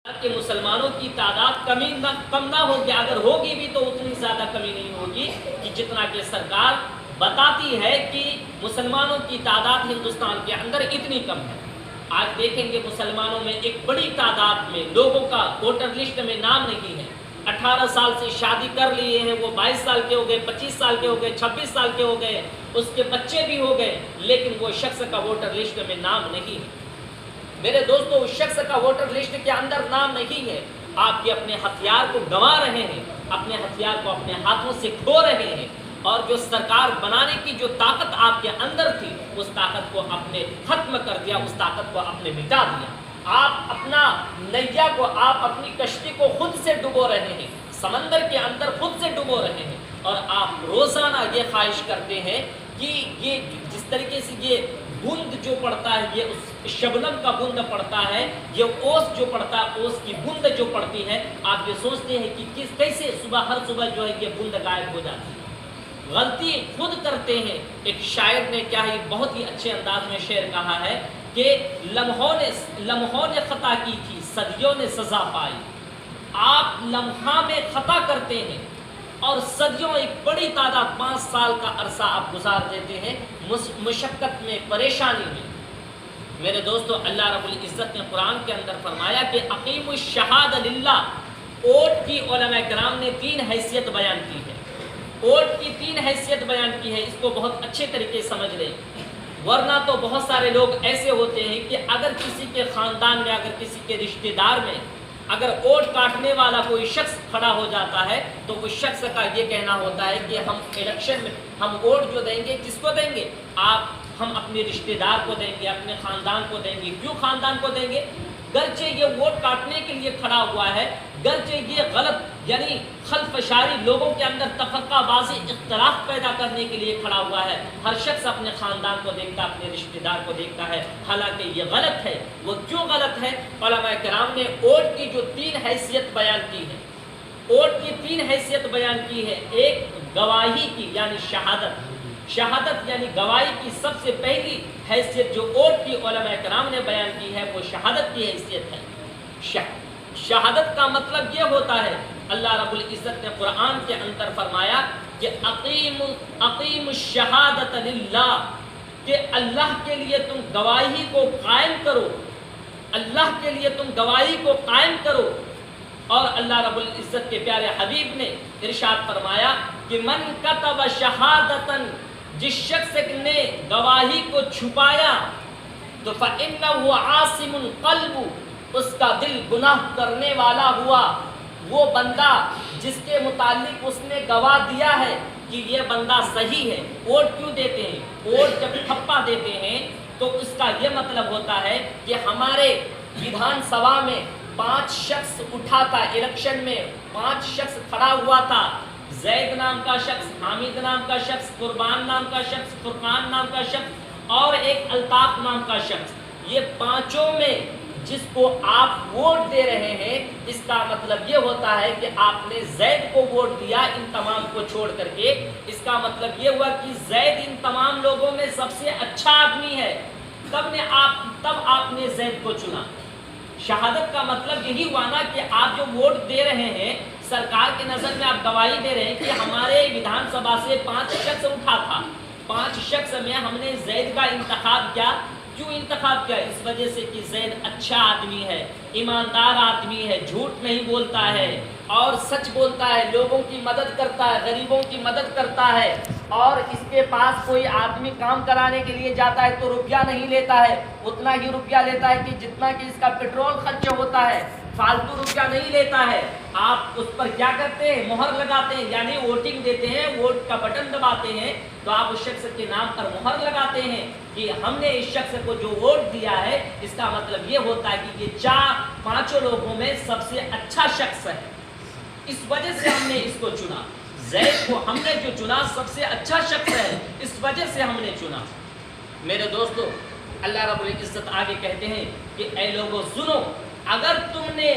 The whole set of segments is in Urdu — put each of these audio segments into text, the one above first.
کہ مسلمانوں کی تعداد کم نہ ہوگی، اگر ہوگی بھی تو اتنی زیادہ کمی نہیں ہوگی کہ جتنا کہ سرکار بتاتی ہے کہ مسلمانوں کی تعداد ہندوستان کے اندر اتنی کم ہے۔ آج دیکھیں گے مسلمانوں میں ایک بڑی تعداد میں لوگوں کا ووٹر لسٹ میں نام نہیں ہے۔ 18 سال سے شادی کر لیے ہیں، وہ 22 سال کے ہو گئے، 25 سال کے ہو گئے، 26 سال کے ہو گئے، اس کے بچے بھی ہو گئے، لیکن وہ شخص کا ووٹر لسٹ میں نام نہیں ہے۔ میرے دوستو، اس شخص کا ووٹر لسٹ کے اندر نام نہیں ہے، آپ کے اپنے ہتھیار کو گنوا رہے ہیں، اپنے ہتھیار کو اپنے ہاتھوں سے کھو رہے ہیں، اور جو سرکار بنانے کی جو طاقت آپ کے اندر تھی، اس طاقت کو آپ نے ختم کر دیا، اس طاقت کو آپ نے مٹا دیا۔ آپ اپنا نیا کو، آپ اپنی کشتی کو خود سے ڈبو رہے ہیں، سمندر کے اندر خود سے ڈبو رہے ہیں، اور آپ روزانہ یہ خواہش کرتے ہیں کہ یہ جس طریقے سے یہ بوند جو پڑتا ہے، یہ اس شبنم کا بوند پڑتا ہے، یہ اوس جو پڑتا ہے، اوس کی بوند جو پڑتی ہے، آپ یہ سوچتے ہیں کہ کیسے ہر صبح جو ہے یہ بوند غائب ہو جاتی ہے۔ غلطی خود کرتے ہیں۔ ایک شاعر نے کیا ہی بہت ہی اچھے انداز میں شعر کہا ہے کہ لمحوں نے خطا کی تھی، صدیوں نے سزا پائی۔ آپ لمحہ میں خطا کرتے ہیں اور صدیوں، ایک بڑی تعداد 5 سال کا عرصہ آپ گزار دیتے ہیں مشقت میں، پریشانی میں۔ میرے دوستو، اللہ رب العزت نے قرآن کے اندر فرمایا کہ اقیم الشہادہ للہ۔ ووٹ کی علماء کرام نے 3 حیثیت بیان کی ہے، ووٹ کی 3 حیثیت بیان کی ہے، اس کو بہت اچھے طریقے سمجھ لیں، ورنہ تو بہت سارے لوگ ایسے ہوتے ہیں کہ اگر کسی کے خاندان میں، اگر کسی کے رشتہ دار میں اگر ووٹ کاٹنے والا کوئی شخص کھڑا ہو جاتا ہے تو اس شخص کا یہ کہنا ہوتا ہے کہ ہم الیکشن میں ہم ووٹ جو دیں گے، کس کو دیں گے؟ ہم اپنے رشتہ دار کو دیں گے، اپنے خاندان کو دیں گے۔ کیوں خاندان کو دیں گے؟ گرچہ یہ ووٹ کاٹنے کے لیے کھڑا ہوا ہے، گرچہ یہ غلط یعنی خلف شاری لوگوں کے اندر تفرقہ بازی، اختلاف پیدا کرنے کے لیے کھڑا ہوا ہے، ہر شخص اپنے خاندان کو دیکھتا ہے، اپنے رشتہ دار کو دیکھتا ہے، حالانکہ یہ غلط ہے۔ وہ کیوں غلط ہے؟ علماء کرام نے ووٹ کی جو 3 حیثیت بیان کی ہے، ووٹ کی 3 حیثیت بیان کی ہے۔ ایک گواہی کی یعنی شہادت یعنی گواہی کی سب سے پہلی حیثیت جو ووٹ کی علماء کرام نے بیان کی ہے، وہ شہادت کی حیثیت ہے۔ شہادت کا مطلب یہ ہوتا ہے، اللہ رب العزت نے قرآن کے اندر فرمایا کہ اقیم الشہادۃ للہ، کہ اللہ کے لیے تم گواہی کو قائم کرو، اللہ کے لیے تم گواہی کو قائم کرو۔ اور اللہ رب العزت کے پیارے حبیب نے ارشاد فرمایا کہ من کتب شہادتن، جس شخص نے گواہی کو چھپایا تو فإنہ عاصم القلب، اس کا دل گناہ کرنے والا ہوا۔ وہ بندہ جس کے متعلق اس نے گواہ دیا ہے کہ یہ بندہ صحیح ہے۔ ووٹ کیوں دیتے ہیں؟ ووٹ جب تھپا دیتے ہیں تو اس کا یہ مطلب ہوتا ہے کہ ہمارے ویدھان سبھا میں 5 شخص اٹھا تھا، الیکشن میں 5 شخص کھڑا ہوا تھا، زید نام کا شخص، حامد نام کا شخص، قربان نام کا شخص، فرقان نام کا شخص اور ایک الطاف نام کا شخص۔ یہ 5 میں جس کو آپ ووٹ دے رہے ہیں، اس کا مطلب یہ ہوتا ہے کہ آپ نے زید کو ووٹ دیا ان تمام کو چھوڑ کر کے۔ اس کا مطلب یہ ہوا کہ زید ان تمام لوگوں میں سب سے اچھا آدمی ہے، تب آپ نے زید کو چنا۔ شہادت کا مطلب یہی ہوا نا کہ آپ جو ووٹ دے رہے ہیں، سرکار کی نظر میں آپ گواہی دے رہے ہیں کہ ہمارے ویدھان سبھا سے 5 شخص اٹھا تھا، 5 شخص میں ہم نے زید کا انتخاب کیا۔ کیوں انتخاب کیا؟ اس وجہ سے کہ زید اچھا آدمی ہے، ایماندار آدمی ہے، جھوٹ نہیں بولتا ہے اور سچ بولتا ہے، لوگوں کی مدد کرتا ہے، غریبوں کی مدد کرتا ہے، اور اس کے پاس کوئی آدمی کام کرانے کے لیے جاتا ہے تو روپیہ نہیں لیتا ہے، اتنا ہی روپیہ لیتا ہے کہ جتنا کہ اس کا پیٹرول خرچ ہوتا ہے، فالتو روپیہ نہیں لیتا ہے۔ آپ اس پر کیا کرتے ہیں؟ مہر لگاتے ہیں، یعنی ووٹنگ دیتے ہیں، ووٹ کا بٹن دباتے ہیں تو آپ اس شخص کے نام پر مہر لگاتے ہیں کہ ہم نے اس شخص کو جو ووٹ دیا ہے، اس کا مطلب یہ ہوتا ہے کہ یہ 5 لوگوں میں سب سے اچھا شخص ہے، اس وجہ سے ہم نے اس کو چنا۔ زید کو ہم نے جو چنا سب سے اچھا شخص ہے، اس وجہ سے ہم نے چنا۔ میرے دوستو، اللہ رب العزت آگے کہتے ہیں کہ اے لوگو سنو، اگر تم نے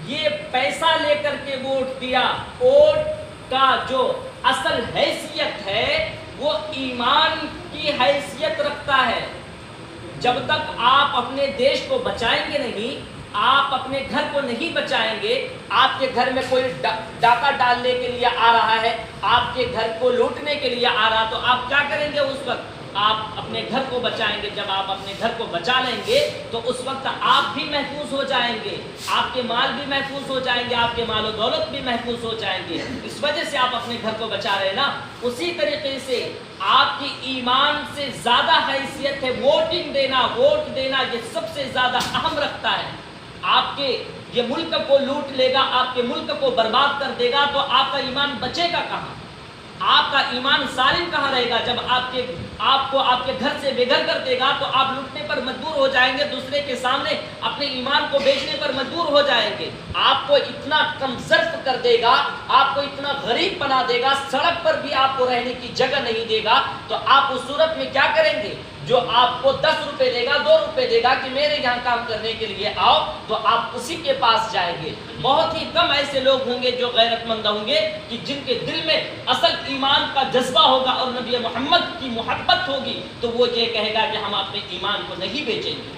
یہ پیسہ لے کر کے ووٹ دیا، ووٹ کا جو اصل حیثیت ہے وہ ایمان کی حیثیت رکھتا ہے۔ جب تک آپ اپنے دیش کو بچائیں گے نہیں، آپ اپنے گھر کو نہیں بچائیں گے، آپ کے گھر میں کوئی ڈاکہ ڈالنے کے لیے آ رہا ہے، آپ کے گھر کو لوٹنے کے لیے آ رہا، تو آپ کیا کریں گے؟ اس وقت آپ اپنے گھر کو بچائیں گے۔ جب آپ اپنے گھر کو بچا لیں گے تو اس وقت آپ بھی محفوظ ہو جائیں گے، آپ کے مال بھی محفوظ ہو جائیں گے، آپ کے مال و دولت بھی محفوظ ہو جائیں گے۔ اس وجہ سے آپ اپنے گھر کو بچا رہے ہیں نا۔ اسی طریقے سے آپ کی ایمان سے زیادہ حیثیت ہے ووٹنگ دینا، ووٹ دینا یہ سب سے زیادہ اہم رکھتا ہے۔ آپ کے یہ ملک کو لوٹ لے گا، آپ کے ملک کو برباد کر دے گا، تو آپ کا ایمان بچے گا کہاں؟ آپ کا ایمان سالم کہاں رہے گا؟ جب آپ کو آپ کے گھر سے بے گھر کر دے گا تو آپ لوٹنے پر مجبور ہو جائیں گے، دوسرے کے سامنے اپنے ایمان کو بیچنے پر مجبور ہو جائیں گے۔ آپ کو اتنا کم ظرف کر دے گا، آپ کو اتنا غریب بنا دے گا، سڑک پر بھی آپ کو رہنے کی جگہ نہیں دے گا، تو آپ اس صورت میں کیا کریں گے؟ جو آپ کو 10 روپے دے گا، 2 روپے دے گا کہ میرے یہاں کام کرنے کے لیے آؤ، تو آپ اسی کے پاس جائیں گے۔ بہت ہی کم ایسے لوگ ہوں گے جو غیرت مند ہوں گے کہ جن کے دل میں اصل ایمان کا جذبہ ہوگا اور نبی محمد کی محبت ہوگی، تو وہ یہ کہے گا کہ ہم اپنے ایمان کو نہیں بیچیں گے۔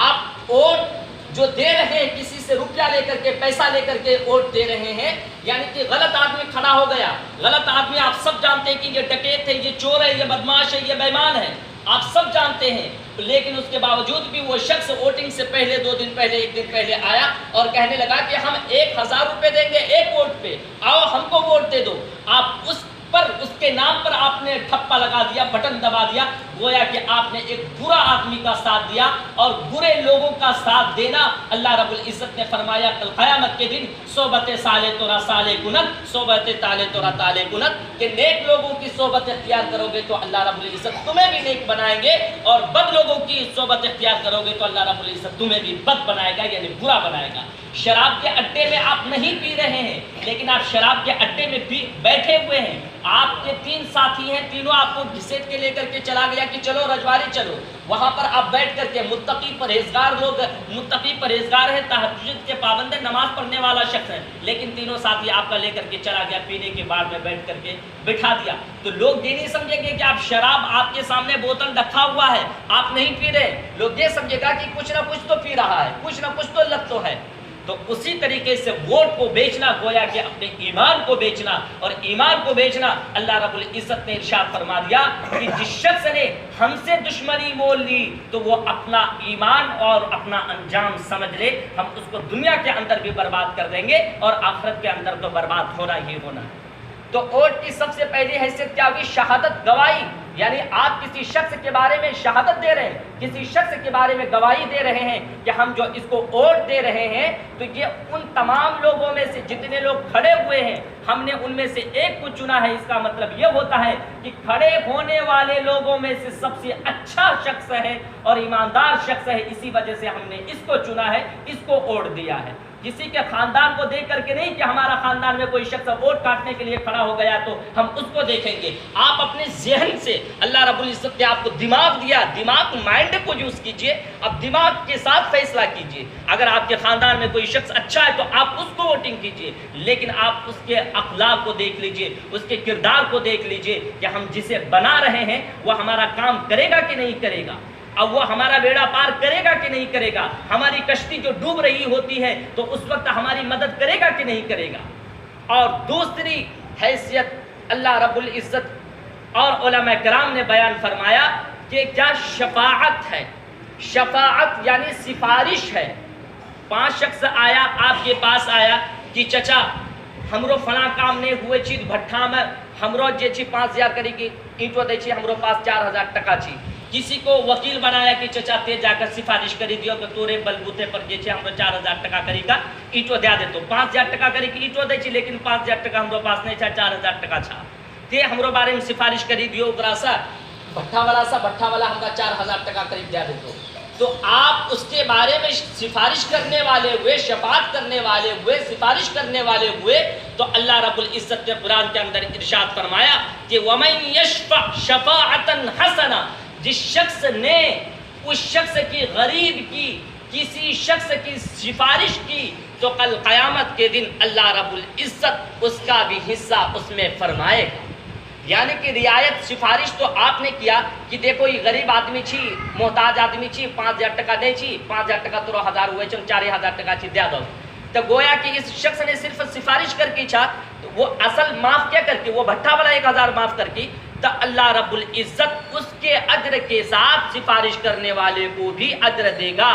آپ ووٹ جو دے رہے ہیں، کسی سے روپیہ لے کر کے، پیسہ لے کر کے ووٹ دے رہے ہیں، یعنی کہ غلط آدمی کھڑا ہو گیا، غلط آدمی آپ سب جانتے ہیں کہ یہ ڈکیت ہے، یہ چور ہے، یہ بدماش ہے، یہ بے ایمان ہے، آپ سب جانتے ہیں، لیکن اس کے باوجود بھی وہ شخص ووٹنگ سے پہلے 2 دن پہلے 1 دن پہلے آیا اور کہنے لگا کہ ہم 1000 روپے دیں گے ایک ووٹ پہ، آؤ ہم کو ووٹ دے دو۔ آپ اس کے نام پر آپ نے ٹھپا لگا دیا، بٹن دبا دیا، گویا کہ آپ نے ایک برا آدمی کا ساتھ دیا، اور برے لوگوں کا ساتھ دینا اللہ رب العزت نے فرمایا کل قیامت کے دن صحبت سالے تورا سالے گنت، صحبت تالے تورا تالے گنت، کہ نیک لوگوں کی صحبت اختیار کرو گے تو اللہ رب العزت تمہیں بھی نیک بنائیں گے، اور بد لوگوں کی صحبت اختیار کرو گے تو اللہ رب العزت تمہیں بھی بد بنائے گا، یعنی برا بنائے گا۔ شراب کے اڈے میں آپ نہیں پی رہے ہیں، لیکن آپ شراب کے اڈے میں بیٹھے ہوئے ہیں، آپ کے 3 ساتھی ہیں، تینوں آپ کو گھسیٹ کے لے کر کے چلا گیا کہ چلو رجواری چلو، وہاں پر آپ بیٹھ کر کے متقی پرہیزگار لوگ، متقی پرہیزگار ہے، تہجد کے پابند ہے، نماز پڑھنے والا شخص ہے، لیکن تینوں ساتھی آپ کا لے کر کے چلا گیا، پینے کے بعد میں بیٹھ کر کے بٹھا دیا، تو لوگ یہ نہیں سمجھیں گے کہ آپ شراب آپ کے سامنے بوتل رکھا ہوا ہے، آپ نہیں پی رہے، لوگ یہ سمجھے گا کہ کچھ نہ کچھ تو پی رہا ہے، کچھ نہ کچھ تو لت تو ہے۔ تو اسی طریقے سے ووٹ کو بیچنا گویا کہ اپنے ایمان کو بیچنا، اور ایمان کو بیچنا اللہ رب العزت نے ارشاد فرما دیا کہ جس شخص نے ہم سے دشمنی مول لی تو وہ اپنا ایمان اور اپنا انجام سمجھ لے، ہم اس کو دنیا کے اندر بھی برباد کر دیں گے اور آخرت کے اندر تو برباد ہونا ہی ہونا ہے۔ تو ووٹ کی سب سے پہلی حیثیت کیا ہوئی؟ شہادت، گواہی، یعنی آپ کسی شخص کے بارے میں شہادت دے رہے ہیں، کسی شخص کے بارے میں گواہی دے رہے ہیں کہ ہم جو اس کو ووٹ دے رہے ہیں تو یہ ان تمام لوگوں میں سے جتنے لوگ کھڑے ہوئے ہیں ہم نے ان میں سے ایک کو چنا ہے۔ اس کا مطلب یہ ہوتا ہے کہ کھڑے ہونے والے لوگوں میں سے سب سے اچھا شخص ہے اور ایماندار شخص ہے، اسی وجہ سے ہم نے اس کو چنا ہے، اس کو ووٹ دیا ہے۔ کسی کے خاندان کو دیکھ کر کے نہیں کہ ہمارا خاندان میں کوئی شخص ووٹ کاٹنے کے لیے کھڑا ہو گیا تو ہم اس کو دیکھیں گے۔ آپ اپنے ذہن سے، اللہ رب العزت نے آپ کو دماغ دیا، دماغ مائنڈ کو یوز کیجئے، اب دماغ کے ساتھ فیصلہ کیجئے۔ اگر آپ کے خاندان میں کوئی شخص اچھا ہے تو آپ اس کو ووٹنگ کیجئے، لیکن آپ اس کے اخلاق کو دیکھ لیجئے، اس کے کردار کو دیکھ لیجئے کہ ہم جسے بنا رہے ہیں وہ ہمارا کام کرے گا کہ نہیں کرے گا، اب وہ ہمارا بیڑا پار کرے گا کہ نہیں کرے گا، ہماری کشتی جو ڈوب رہی ہوتی ہے تو اس وقت ہماری مدد کرے گا کہ نہیں کرے گا۔ اور دوسری حیثیت اللہ رب العزت اور علماء کرام نے بیان فرمایا کہ کیا شفاعت ہے۔ شفاعت یعنی سفارش ہے۔ 5 شخص آیا آپ کے پاس آیا کہ چچا ہمرو فلاں کام نہیں ہوئے چیز بھٹھا میں ہمرو جے چی 5000 کری کی اینٹو دے چی ہمرو پاس 4000 ٹکا چی۔ کسی کو وکیل بنایا کہ چچا تے جا کر سفارش کری دیو کہ تورے بلبوتے پر جے چی ہمرو 4000 ٹکا کری کا اینٹو دیا دے تو 5000 ٹکا کری کی اینٹو دے چی، لیکن 5000 ٹکا ہمرو پاس نہیں چاہ 4000 ٹکا چھا تے ہمرو بارے میں سفارش کری دیو براسا بھٹھا والا ہم کا 4000 ٹکا قریب دیا دے تو آپ اس کے بارے میں سفارش کرنے والے ہوئے، شفاعت کرنے والے ہوئے، سفارش کرنے والے ہوئے، تو اللہ رب العزت نے قرآن کے اندر ارشاد فرمایا کہ وَمَن يَشْفَعْ شَفَاعَةً حَسَنًا، جس شخص نے اس شخص کی غریب کی، کسی شخص کی سفارش کی تو کل قیامت کے دن اللہ رب العزت اس کا بھی حصہ اس میں فرمائے گا۔ یعنی کہ رعایت سفارش تو آپ نے کیا کہ دیکھو یہ غریب آدمی چھی، محتاج آدمی چھی، 5000 ٹکا دے چھی، 5000 ٹکا تو 1000 ہوئے چن 4000 ٹکا چھی دیا دو. تو گویا کہ اس شخص نے صرف سفارش کر کی چھا، وہ اصل معاف کیا کر کے، وہ بھٹا والا 1000 معاف کر کی، تو اللہ رب العزت اس کے اجر کے ساتھ سفارش کرنے والے کو بھی اجر دے گا.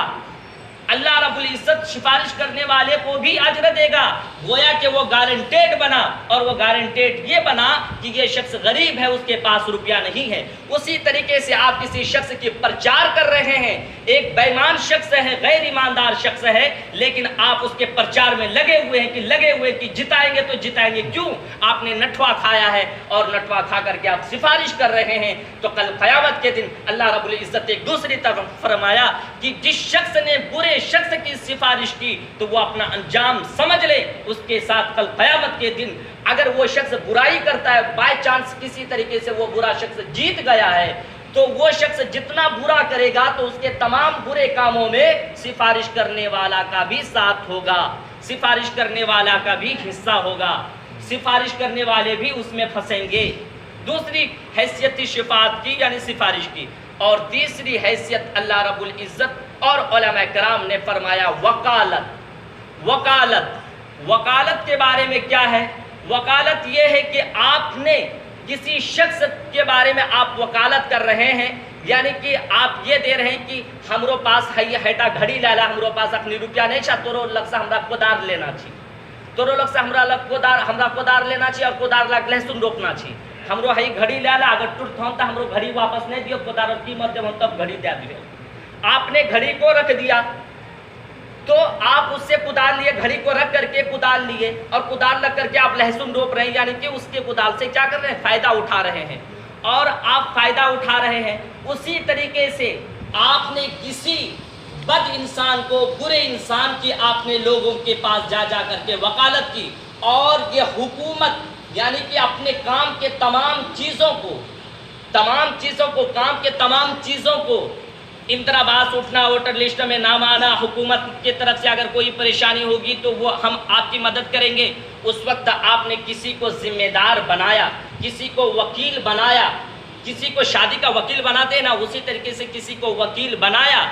اللہ رب العزت سفارش کرنے والے کو بھی اجر دے گا. گویا کہ وہ گارنٹیڈ بنا، اور وہ گارنٹیڈ یہ بنا کہ یہ شخص غریب ہے، اس کے پاس روپیہ نہیں ہے. اسی طریقے سے آپ کسی شخص کی پرچار کر رہے ہیں، ایک بے ایمان شخص ہے، غیر ایماندار شخص ہے، لیکن آپ اس کے پرچار میں لگے ہوئے کہ جتائیں گے تو جتائیں گے. کیوں؟ آپ نے نٹوا کھایا ہے، اور نٹوا کھا کر کے آپ سفارش کر رہے ہیں. تو کل قیامت کے دن اللہ رب العزت ایک دوسری طرف فرمایا کہ جس شخص نے برے شخص کی سفارش کی تو وہ اپنا انجام سمجھ لے. اس کے ساتھ کل قیامت کے دن اگر وہ شخص برائی کرتا ہے، بائی چانس کسی طریقے سے وہ برا شخص جیت گیا ہے، تو وہ شخص جتنا برا کرے گا تو اس کے تمام برے کاموں میں سفارش کرنے والا کا بھی ساتھ ہوگا، سفارش کرنے والا کا بھی حصہ ہوگا، سفارش کرنے والے بھی اس میں پھنسیں گے. دوسری حیثیت شفاعت کی یعنی سفارش کی. اور تیسری حیثیت اللہ رب العزت اور علماء کرام نے فرمایا وکالت. وکالت کے بارے میں کیا ہے؟ وکالت یہ ہے کہ آپ نے کسی شخص کے بارے میں آپ وکالت کر رہے ہیں، یعنی کہ آپ یہ دے رہے ہیں کہ ہمرو پاس ہیٹا گھڑی لالا، ہمرو پاس اپنی روپیہ نہیں چھا، تو لگ سے ہمرا کودار لینا چھی، تو لگ سے ہمرا کودار لینا چھی، اور کودار لگ لہسن روپنا چھی. ہمرو ہی گھڑی لالا، اگر ٹوٹ تھا تو ہمرو گھڑی واپس نہیں دیو، کودار اور قیمت جب ہم تب گھڑی دیا دیو. آپ نے گھڑی کو رکھ دیا، تو آپ اس سے کدال لیے، گھڑی کو رکھ کر کے کدال لیے، اور کدال لگ کر کے آپ لہسن روپ رہے ہیں، یعنی کہ اس کے کدال سے کیا کر رہے ہیں؟ فائدہ اٹھا رہے ہیں، اور آپ فائدہ اٹھا رہے ہیں. اسی طریقے سے آپ نے کسی بد انسان کو، برے انسان کی آپ نے لوگوں کے پاس جا کر کے وکالت کی، اور یہ حکومت یعنی کہ اپنے کام کے تمام چیزوں کو اندراباس اٹھنا، ووٹر لسٹ میں نام آنا، حکومت کی طرف سے اگر کوئی پریشانی ہوگی تو وہ ہم آپ کی مدد کریں گے. اس وقت آپ نے کسی کو ذمہ دار بنایا، کسی کو وکیل بنایا. کسی کو شادی کا وکیل بناتے ہیں نا، اسی طریقے سے کسی کو وکیل بنایا،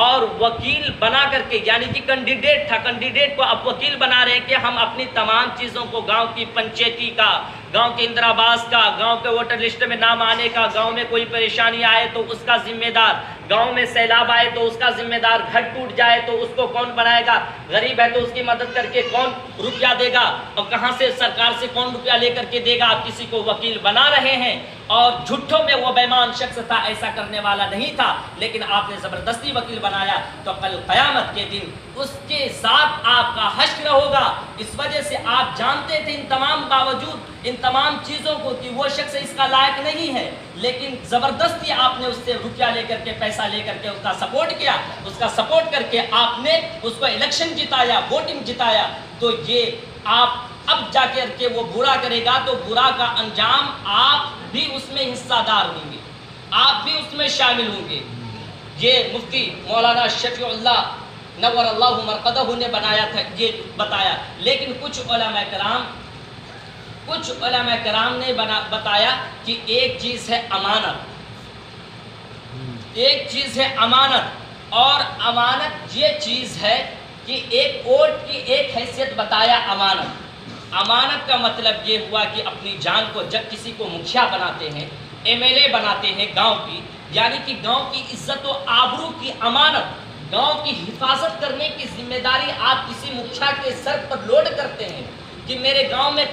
اور وکیل بنا کر کے یعنی کہ کینڈیڈیٹ تھا، کینڈیڈیٹ کو اب وکیل بنا رہے ہیں کہ ہم اپنی تمام چیزوں کو، گاؤں کی پنچایتی کا، گاؤں کے اندراباس کا، گاؤں کے ووٹر لسٹ میں نام آنے کا، گاؤں میں کوئی پریشانی آئے تو اس کا ذمہ دار، گاؤں میں سیلاب آئے تو اس کا ذمہ دار، گھر ٹوٹ جائے تو اس کو کون بنائے گا، غریب ہے تو اس کی مدد کر کے کون روپیہ دے گا، اور کہاں سے سرکار سے کون روپیہ لے کر کے دے گا. آپ کسی کو وکیل بنا رہے ہیں، اور جھٹوں میں وہ بے ایمان شخص تھا، ایسا کرنے والا نہیں تھا، لیکن آپ نے زبردستی وکیل بنایا. تو کل قیامت کے دن اس کے ساتھ آپ کا حشر ہوگا. اس وجہ سے آپ جانتے تھے ان تمام باوجود، ان تمام چیزوں کو، کہ وہ شخص اس کا لائق نہیں ہے، لیکن زبردستی آپ نے اس سے روپیہ لے کر کے، پیسہ لے کر کے اس کا سپورٹ کیا، اس کا سپورٹ کر کے آپ نے اس کو الیکشن جتایا، ووٹنگ جتایا. تو یہ آپ اب جا کر کے وہ برا کرے گا تو برا کا انجام آپ بھی اس میں حصہ دار ہوں گے، آپ بھی اس میں شامل ہوں گے. یہ مفتی مولانا شفیع اللہ نور اللہ مرقدہ نے بنایا تھا، یہ بتایا. لیکن کچھ علماء کرام نے بتایا کہ ایک چیز ہے امانت، ایک چیز ہے امانت، اور امانت یہ چیز ہے کہ ایک ووٹ کی ایک حیثیت بتایا امانت. امانت کا مطلب یہ ہوا کہ اپنی جان کو، جب کسی کو مکھیا بناتے ہیں، MLA بناتے ہیں گاؤں کی، یعنی کہ گاؤں کی عزت و آبرو کی امانت، گاؤں کی حفاظت کرنے کی ذمہ داری آپ کسی مکھیا کے سر پر لوڈ کرتے ہیں کہ میرے گاؤں میں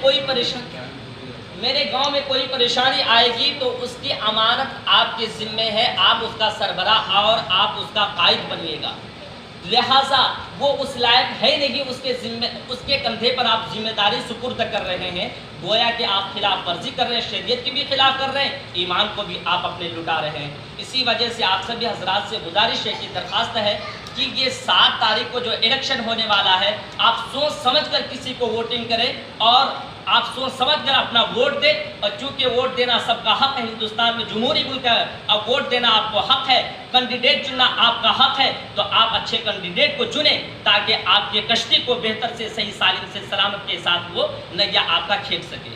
کوئی پریشانی آئے گی تو اس کی امانت آپ کے ذمہ ہے، آپ اس کا سربراہ اور آپ اس کا قائد بنیے گا. لہٰذا وہ اس لائق ہے نہیں، اس کے کندھے پر آپ ذمہ داری سپرد کر رہے ہیں. گویا کہ آپ خلاف ورزی کر رہے ہیں، شریعت کی بھی خلاف کر رہے ہیں، ایمان کو بھی آپ اپنے لٹا رہے ہیں. اسی وجہ سے آپ سبھی حضرات سے گزارش ہے، کہ درخواست ہے کہ یہ 7 تاریخ کو جو الیکشن ہونے والا ہے، آپ سوچ سمجھ کر کسی کو ووٹنگ کریں، اور آپ سوچ سمجھ کر اپنا ووٹ دیں. اور چونکہ ووٹ دینا سب کا حق ہے، ہندوستان میں جمہوری ملک ہے، اور ووٹ دینا آپ کو حق ہے، کینڈیڈیٹ چننا آپ کا حق ہے، تو آپ اچھے کینڈیڈیٹ کو چنیں تاکہ آپ کی کشتی کو بہتر سے صحیح سالم سے سلامت کے ساتھ وہ نیا آپ کا کھینچ سکے.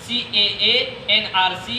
CAA, NRC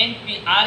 NPR